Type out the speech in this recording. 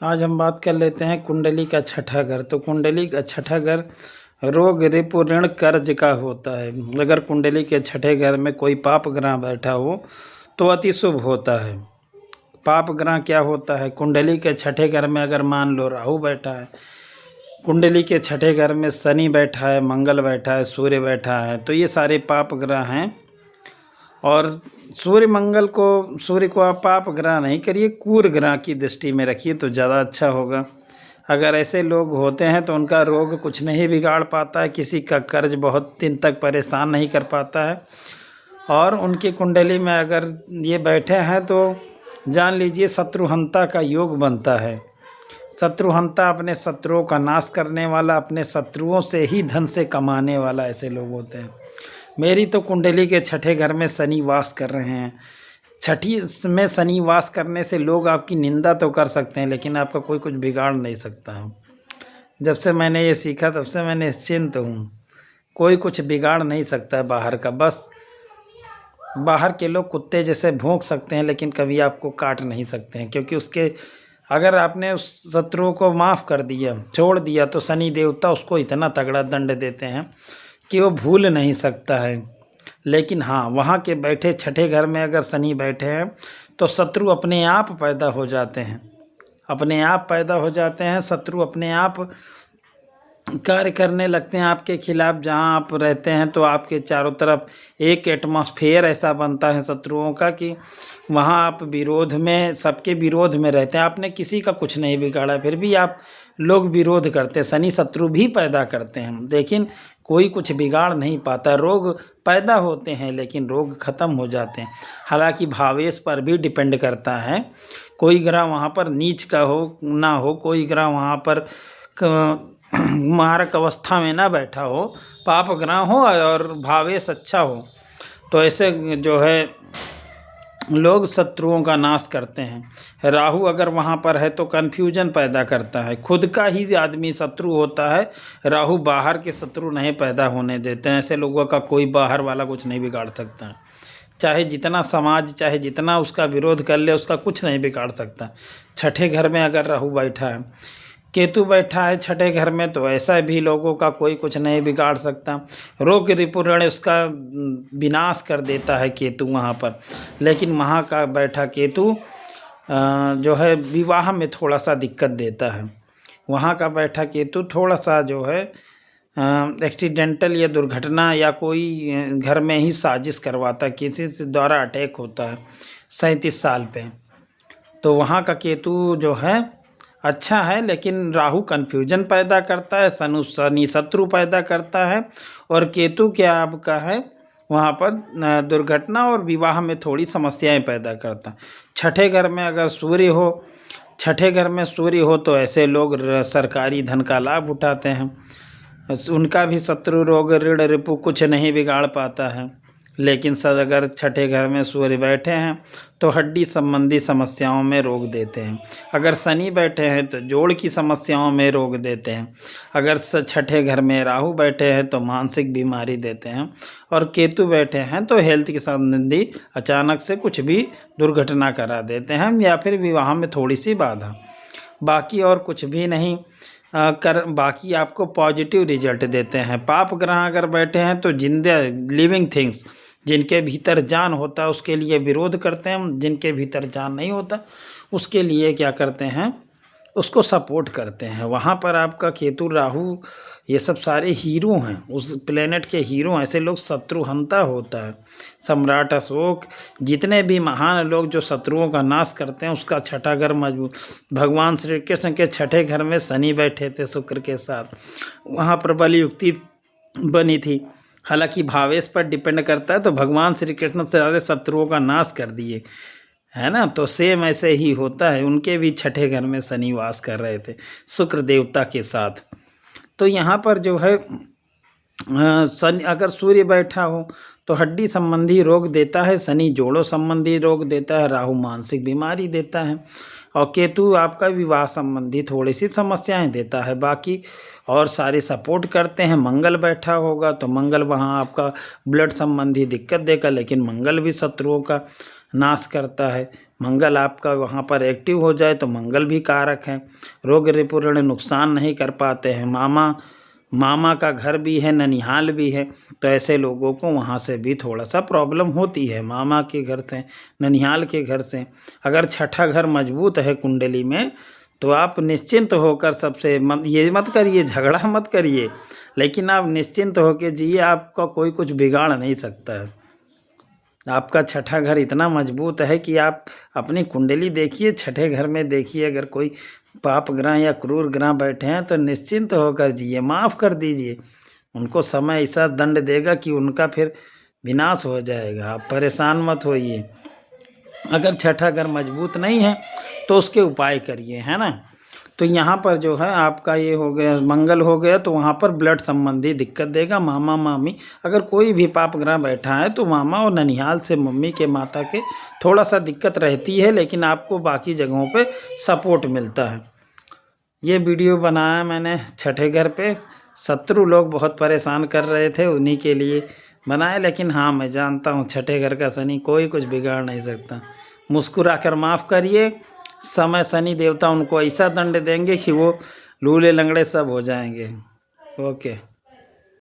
आज हम बात कर लेते हैं कुंडली का छठा घर। तो कुंडली का छठा घर रोग रिपु ऋण कर्ज का होता है। अगर कुंडली के छठे घर में कोई पाप ग्रह बैठा हो तो अति शुभ होता है। पाप ग्रह क्या होता है? कुंडली के छठे घर में अगर मान लो राहु बैठा है, कुंडली के छठे घर में शनि बैठा है, मंगल बैठा है, सूर्य बैठा है, तो ये सारे पाप ग्रह हैं। और सूर्य को आप पाप ग्रह नहीं करिए, कूर ग्रह की दृष्टि में रखिए तो ज़्यादा अच्छा होगा। अगर ऐसे लोग होते हैं तो उनका रोग कुछ नहीं बिगाड़ पाता है, किसी का कर्ज बहुत दिन तक परेशान नहीं कर पाता है। और उनकी कुंडली में अगर ये बैठे हैं तो जान लीजिए शत्रुहंता का योग बनता है। शत्रुहंता अपने शत्रुओं का नाश करने वाला, अपने शत्रुओं से ही धन से कमाने वाला ऐसे लोग होते हैं। मेरी तो कुंडली के छठे घर में शनि वास कर रहे हैं। छठी में शनि वास करने से लोग आपकी निंदा तो कर सकते हैं लेकिन आपका कोई कुछ बिगाड़ नहीं सकता है। जब से मैंने ये सीखा तब से मैं निश्चिंत हूँ, कोई कुछ बिगाड़ नहीं सकता है बाहर का। बस बाहर के लोग कुत्ते जैसे भौंक सकते हैं लेकिन कभी आपको काट नहीं सकते हैं, क्योंकि उसके अगर आपने उस शत्रुओं को माफ़ कर दिया, छोड़ दिया, तो शनि देवता उसको इतना तगड़ा दंड देते हैं कि वो भूल नहीं सकता है। लेकिन हाँ, वहाँ के बैठे छठे घर में अगर शनि बैठे हैं तो शत्रु अपने आप पैदा हो जाते हैं, अपने आप पैदा हो जाते हैं। शत्रु अपने आप कार्य करने लगते हैं आपके खिलाफ। जहाँ आप रहते हैं तो आपके चारों तरफ एक एटमॉस्फेयर ऐसा बनता है शत्रुओं का कि वहाँ आप विरोध में, सबके विरोध में रहते हैं। आपने किसी का कुछ नहीं बिगाड़ा फिर भी आप लोग विरोध करते हैं। शनि शत्रु भी पैदा करते हैं लेकिन कोई कुछ बिगाड़ नहीं पाता। रोग पैदा होते हैं लेकिन रोग ख़त्म हो जाते हैं। हालांकि भावेश पर भी डिपेंड करता है, कोई ग्रह वहाँ पर नीच का हो ना हो, कोई ग्रह वहाँ पर मारक अवस्था में ना बैठा हो, पाप ग्रह हो और भावेश अच्छा हो, तो ऐसे जो है लोग शत्रुओं का नाश करते हैं। राहु अगर वहाँ पर है तो कन्फ्यूजन पैदा करता है, खुद का ही आदमी शत्रु होता है। राहु बाहर के शत्रु नहीं पैदा होने देते हैं। ऐसे लोगों का कोई बाहर वाला कुछ नहीं बिगाड़ सकता है। चाहे जितना समाज, चाहे जितना उसका विरोध कर ले, उसका कुछ नहीं बिगाड़ सकता। छठे घर में अगर राहु बैठा है, केतु बैठा है छठे घर में, तो ऐसा भी लोगों का कोई कुछ नहीं बिगाड़ सकता। रोग रिपुरण उसका विनाश कर देता है केतु वहाँ पर। लेकिन वहाँ का बैठा केतु जो है विवाह में थोड़ा सा दिक्कत देता है। वहाँ का बैठा केतु थोड़ा सा जो है एक्सीडेंटल या दुर्घटना या कोई घर में ही साजिश करवाता है, किसी से द्वारा अटैक होता है 37 साल पे। तो वहाँ का केतु जो है अच्छा है, लेकिन राहु कन्फ्यूजन पैदा करता है, शनि शत्रु पैदा करता है, और केतु क्या आपका है वहाँ पर दुर्घटना और विवाह में थोड़ी समस्याएं पैदा करता है। छठे घर में अगर सूर्य हो, छठे घर में सूर्य हो तो ऐसे लोग सरकारी धन का लाभ उठाते हैं। उनका भी शत्रु रोग ऋण रिपु कुछ नहीं बिगाड़ पाता है। लेकिन सर अगर छठे घर में सूर्य बैठे हैं तो हड्डी संबंधी समस्याओं में रोग देते हैं। अगर शनि बैठे हैं तो जोड़ की समस्याओं में रोग देते हैं। अगर छठे घर में राहु बैठे हैं तो मानसिक बीमारी देते हैं। और केतु बैठे हैं तो हेल्थ के संबंधी अचानक से कुछ भी दुर्घटना करा देते हैं या फिर विवाह में थोड़ी सी बाधा। बाकी और कुछ भी नहीं बाकी आपको पॉजिटिव रिजल्ट देते हैं। पाप ग्रह अगर बैठे हैं तो जिंदा लिविंग थिंग्स, जिनके भीतर जान होता है उसके लिए विरोध करते हैं, जिनके भीतर जान नहीं होता उसके लिए क्या करते हैं, उसको सपोर्ट करते हैं। वहाँ पर आपका केतु राहु ये सब सारे हीरो हैं, उस प्लेनेट के हीरो हैं। ऐसे लोग शत्रुहंता होता है। सम्राट अशोक, जितने भी महान लोग जो शत्रुओं का नाश करते हैं, उसका छठा घर मजबूत। भगवान श्री कृष्ण के छठे घर में शनि बैठे थे शुक्र के साथ, वहाँ पर बलि युक्ति बनी थी। हालांकि भावेश पर डिपेंड करता है, तो भगवान श्री कृष्ण सारे शत्रुओं का नाश कर दिए, है ना। तो सेम ऐसे ही होता है, उनके भी छठे घर में शनि वास कर रहे थे शुक्र देवता के साथ। तो यहाँ पर जो है शनि अगर सूर्य बैठा हो तो हड्डी संबंधी रोग देता है, शनि जोड़ों संबंधी रोग देता है, राहु मानसिक बीमारी देता है। और केतु आपका विवाह संबंधी थोड़ी सी समस्याएं देता है, बाकी और सारे सपोर्ट करते हैं। मंगल बैठा होगा तो मंगल वहाँ आपका ब्लड संबंधी दिक्कत देगा, लेकिन मंगल भी शत्रुओं का नाश करता है। मंगल आपका वहाँ पर एक्टिव हो जाए तो मंगल भी कारक है, रोग रिपूर्ण नुकसान नहीं कर पाते हैं। मामा का घर भी है, ननिहाल भी है, तो ऐसे लोगों को वहाँ से भी थोड़ा सा प्रॉब्लम होती है, मामा के घर से, ननिहाल के घर से। अगर छठा घर मजबूत है कुंडली में तो आप निश्चिंत होकर सबसे ये मत करिए, झगड़ा मत करिए, लेकिन आप निश्चिंत होकर जिए, आपका कोई कुछ बिगाड़ नहीं सकता है। आपका छठा घर इतना मजबूत है कि आप अपनी कुंडली देखिए, छठे घर में देखिए अगर कोई पाप ग्रह या क्रूर ग्रह बैठे हैं तो निश्चिंत होकर जिए, माफ़ कर दीजिए। उनको समय ऐसा दंड देगा कि उनका फिर विनाश हो जाएगा, आप परेशान मत होइए। अगर छठा घर मजबूत नहीं है तो उसके उपाय करिए, है ना। तो यहाँ पर जो है आपका ये हो गया, मंगल हो गया, तो वहाँ पर ब्लड संबंधी दिक्कत देगा। मामा मामी अगर कोई भी पाप ग्रह बैठा है तो मामा और ननिहाल से मम्मी के माता के थोड़ा सा दिक्कत रहती है, लेकिन आपको बाकी जगहों पे सपोर्ट मिलता है। ये वीडियो बनाया मैंने छठे घर पे, शत्रु लोग बहुत परेशान कर रहे थे, उन्हीं के लिए बनाए। लेकिन हाँ, मैं जानता हूँ छठे घर का शनि कोई कुछ बिगाड़ नहीं सकता। मुस्कुरा कर माफ़ करिए, समय शनि देवता उनको ऐसा दंड देंगे कि वो लूले लंगड़े सब हो जाएंगे। ओके।